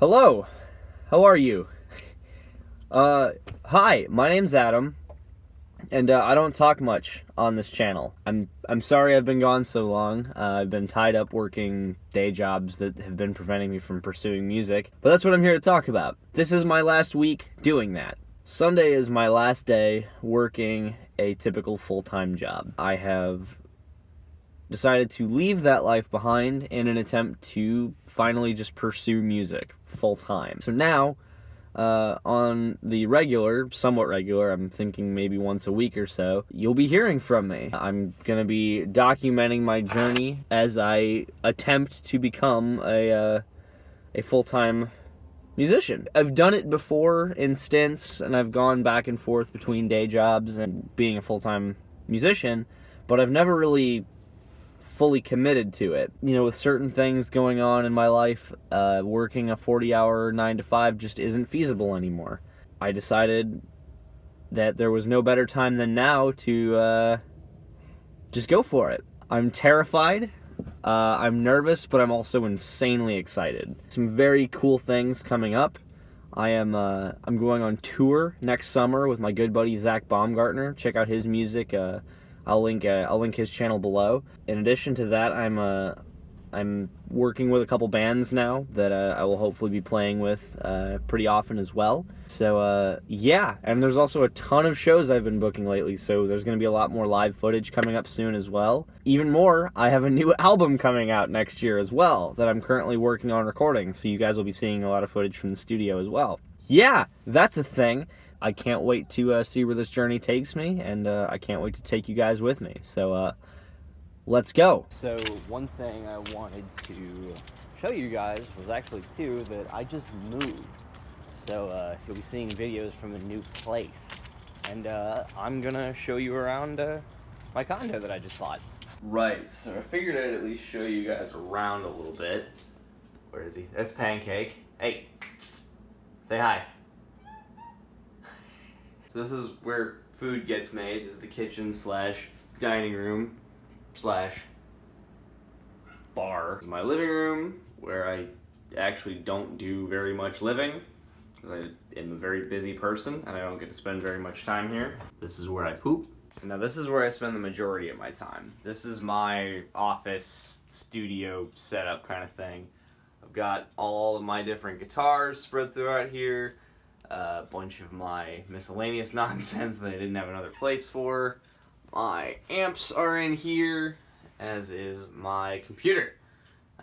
Hello, how are you? Hi, my name's Adam, and I don't talk much on this channel. I'm sorry I've been gone so long. I've been tied up working day jobs that have been preventing me from pursuing music, but that's what I'm here to talk about. This is my last week doing that. Sunday is my last day working a typical full-time job. I have decided to leave that life behind in an attempt to finally just pursue music full-time. So now, on the regular, somewhat regular, I'm thinking maybe once a week or so, you'll be hearing from me. I'm gonna be documenting my journey as I attempt to become a full-time musician. I've done it before in stints, and I've gone back and forth between day jobs and being a full-time musician, but I've never really fully committed to it. You know, with certain things going on in my life, working a 40-hour 9-to-5 just isn't feasible anymore. I decided that there was no better time than now to just go for it. I'm terrified, I'm nervous, but I'm also insanely excited. Some very cool things coming up. I'm going on tour next summer with my good buddy Zach Baumgartner. Check out his music. I'll link his channel below. In addition to that, I'm working with a couple bands now that I will hopefully be playing with pretty often as well. So yeah, and there's also a ton of shows I've been booking lately, so there's going to be a lot more live footage coming up soon as well. Even more, I have a new album coming out next year as well that I'm currently working on recording, so you guys will be seeing a lot of footage from the studio as well. Yeah, that's a thing. I can't wait to see where this journey takes me, and I can't wait to take you guys with me. So let's go. So one thing I wanted to show you guys was actually too that I just moved. So you'll be seeing videos from a new place, and I'm gonna show you around my condo that I just bought. Right. So I figured I'd at least show you guys around a little bit. Where is he? That's Pancake. Hey, say hi. So this is where food gets made. This is the kitchen slash dining room slash bar. This is my living room, where I actually don't do very much living, because I am a very busy person and I don't get to spend very much time here. This is where I poop. Now this is where I spend the majority of my time. This is my office studio setup kind of thing. I've got all of my different guitars spread throughout here. A bunch of my miscellaneous nonsense that I didn't have another place for. My amps are in here, as is my computer,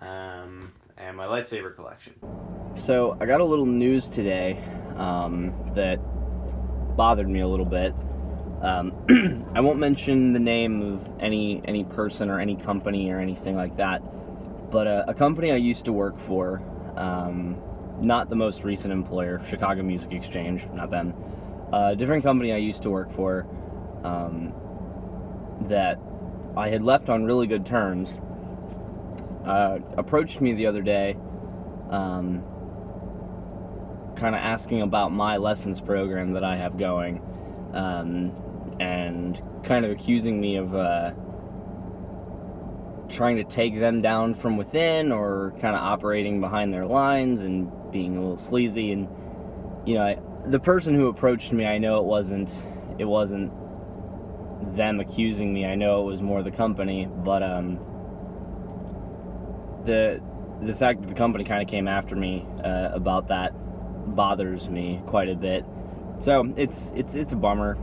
and my lightsaber collection. So I got a little news today that bothered me a little bit. I won't mention the name of any person or any company or anything like that, but a company I used to work for, not the most recent employer, Chicago Music Exchange, not them. A different company I used to work for that I had left on really good terms approached me the other day, kind of asking about my lessons program that I have going, and kind of accusing me of trying to take them down from within, or kind of operating behind their lines and being a little sleazy. And you know, the person who approached me, I know it wasn't them accusing me. I know it was more the company, but the fact that the company kind of came after me about that bothers me quite a bit. So it's a bummer.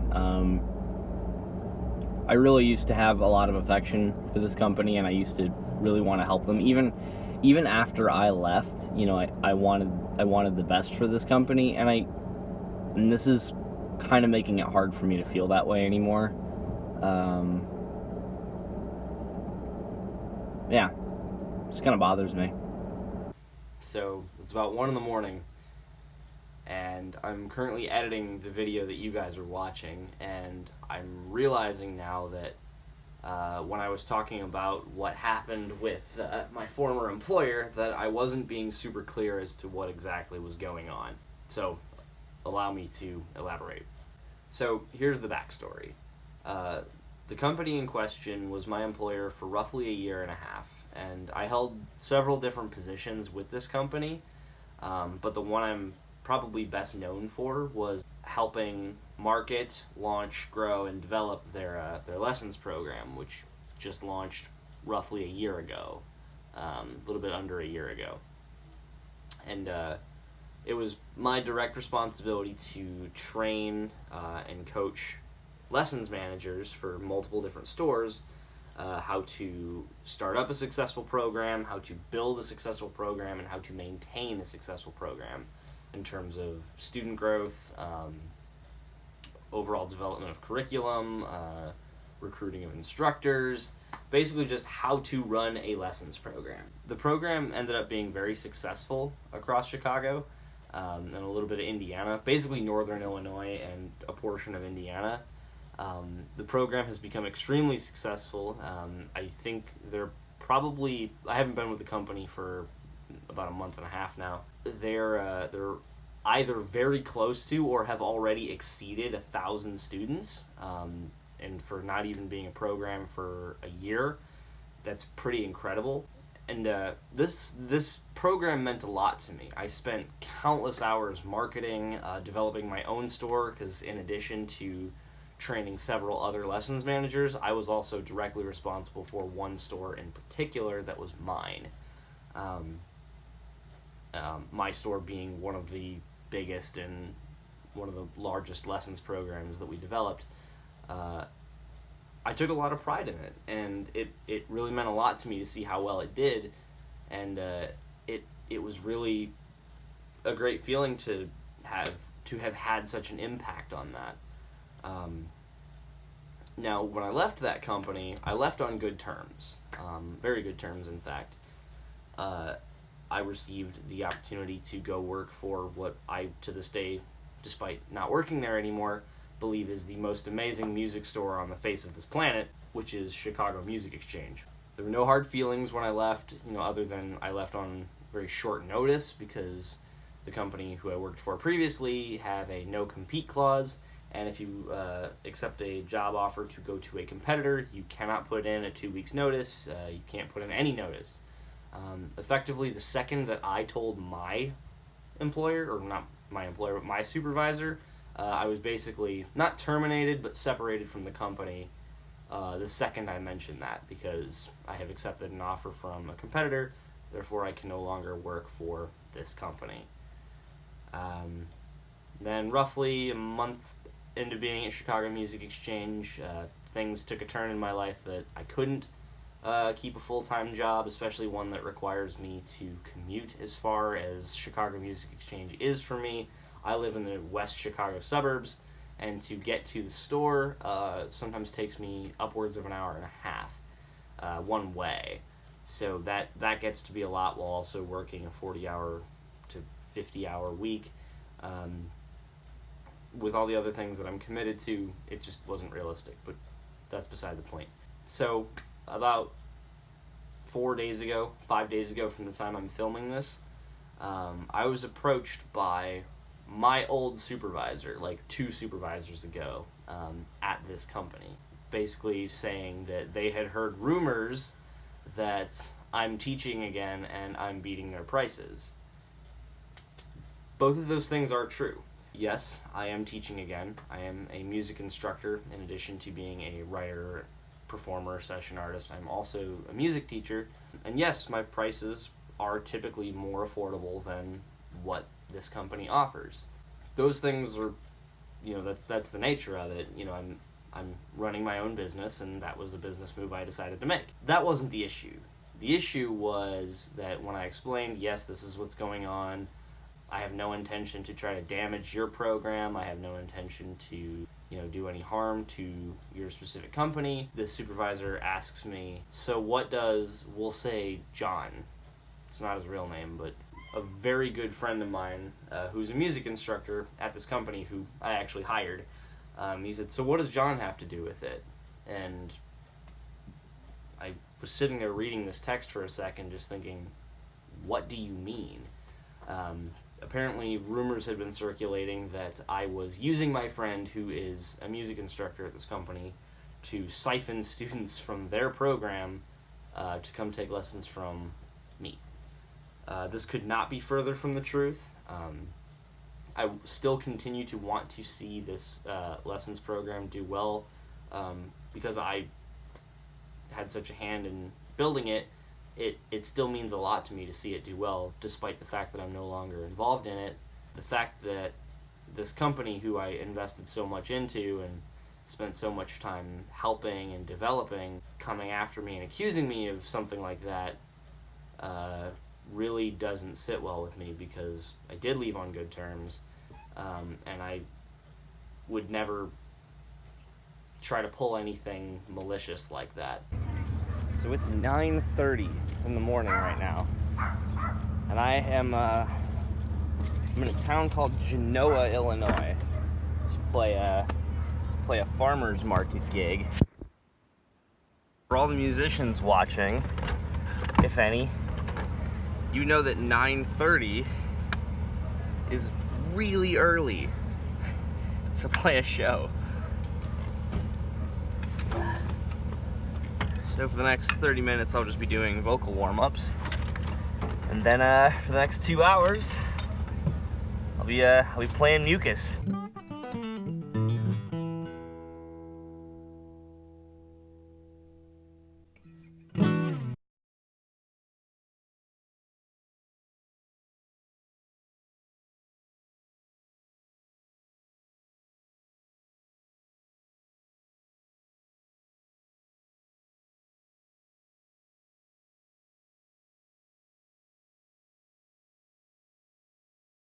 I really used to have a lot of affection for this company, and I used to really want to help them. Even after I left, you know, I wanted the best for this company, and this is kind of making it hard for me to feel that way anymore. Yeah, it just kind of bothers me. So it's about 1 in the morning, and I'm currently editing the video that you guys are watching, and I'm realizing now that when I was talking about what happened with my former employer, that I wasn't being super clear as to what exactly was going on. So allow me to elaborate. So here's the backstory. The company in question was my employer for roughly 1.5 years, and I held several different positions with this company. But the one I'm probably best known for was helping market, launch, grow, and develop their lessons program, which just launched roughly a year ago, a little bit under a year ago. And it was my direct responsibility to train and coach lessons managers for multiple different stores, how to start up a successful program, how to build a successful program, and how to maintain a successful program in terms of student growth, overall development of curriculum, recruiting of instructors, basically just how to run a lessons program. The program ended up being very successful across Chicago, and a little bit of Indiana, basically northern Illinois and a portion of Indiana. The program has become extremely successful. I think I haven't been with the company for about a month and a half now. They're either very close to or have already exceeded 1,000 students. And for not even being a program for a year, that's pretty incredible. And this program meant a lot to me. I spent countless hours marketing, developing my own store, because in addition to training several other lessons managers, I was also directly responsible for one store in particular that was mine. My store being one of the biggest and one of the largest lessons programs that we developed. I took a lot of pride in it, and it really meant a lot to me to see how well it did, and it was really a great feeling to have had such an impact on that. Now, when I left that company, I left on good terms, very good terms, in fact. I received the opportunity to go work for what I, to this day, despite not working there anymore, believe is the most amazing music store on the face of this planet, which is Chicago Music Exchange. There were no hard feelings when I left, other than I left on very short notice because the company who I worked for previously have a no-compete clause, and if you accept a job offer to go to a competitor, you cannot put in a 2 weeks notice, you can't put in any notice. Effectively, the second that I told my employer, or not my employer, but my supervisor, I was basically not terminated, but separated from the company the second I mentioned that, because I have accepted an offer from a competitor, therefore I can no longer work for this company. Then roughly a month into being at Chicago Music Exchange, things took a turn in my life that I couldn't keep a full-time job, especially one that requires me to commute as far as Chicago Music Exchange is for me. I live in the West Chicago suburbs, and to get to the store sometimes takes me upwards of an hour and a half one way. So that gets to be a lot while also working a 40-hour to 50-hour week. With all the other things that I'm committed to, it just wasn't realistic, but that's beside the point. So about 5 days ago from the time I'm filming this, I was approached by my old supervisor, like 2 supervisors ago, at this company, basically saying that they had heard rumors that I'm teaching again and I'm beating their prices. Both of those things are true. Yes, I am teaching again. I am a music instructor in addition to being a writer, performer, session artist. I'm also a music teacher. And yes, my prices are typically more affordable than what this company offers. Those things are, that's the nature of it. I'm running my own business, and that was the business move I decided to make. That wasn't the issue. The issue was that when I explained, yes, this is what's going on, I have no intention to try to damage your program, I have no intention to, do any harm to your specific company, the supervisor asks me, so what does, we'll say John, it's not his real name, but a very good friend of mine who's a music instructor at this company who I actually hired, he said, so what does John have to do with it? And I was sitting there reading this text for a second just thinking, what do you mean? Apparently rumors had been circulating that I was using my friend, who is a music instructor at this company, to siphon students from their program to come take lessons from me. This could not be further from the truth. I still continue to want to see this lessons program do well, because I had such a hand in building it. It still means a lot to me to see it do well, despite the fact that I'm no longer involved in it. The fact that this company, who I invested so much into and spent so much time helping and developing, coming after me and accusing me of something like that, really doesn't sit well with me, because I did leave on good terms, and I would never try to pull anything malicious like that. So it's 9:30 in the morning right now, and I am I'm in a town called Genoa, Illinois, to play a farmer's market gig. For all the musicians watching, if any, you know that 9:30 is really early to play a show. So for the next 30 minutes, I'll just be doing vocal warm-ups, and then for the next 2 hours, I'll be playing mucus.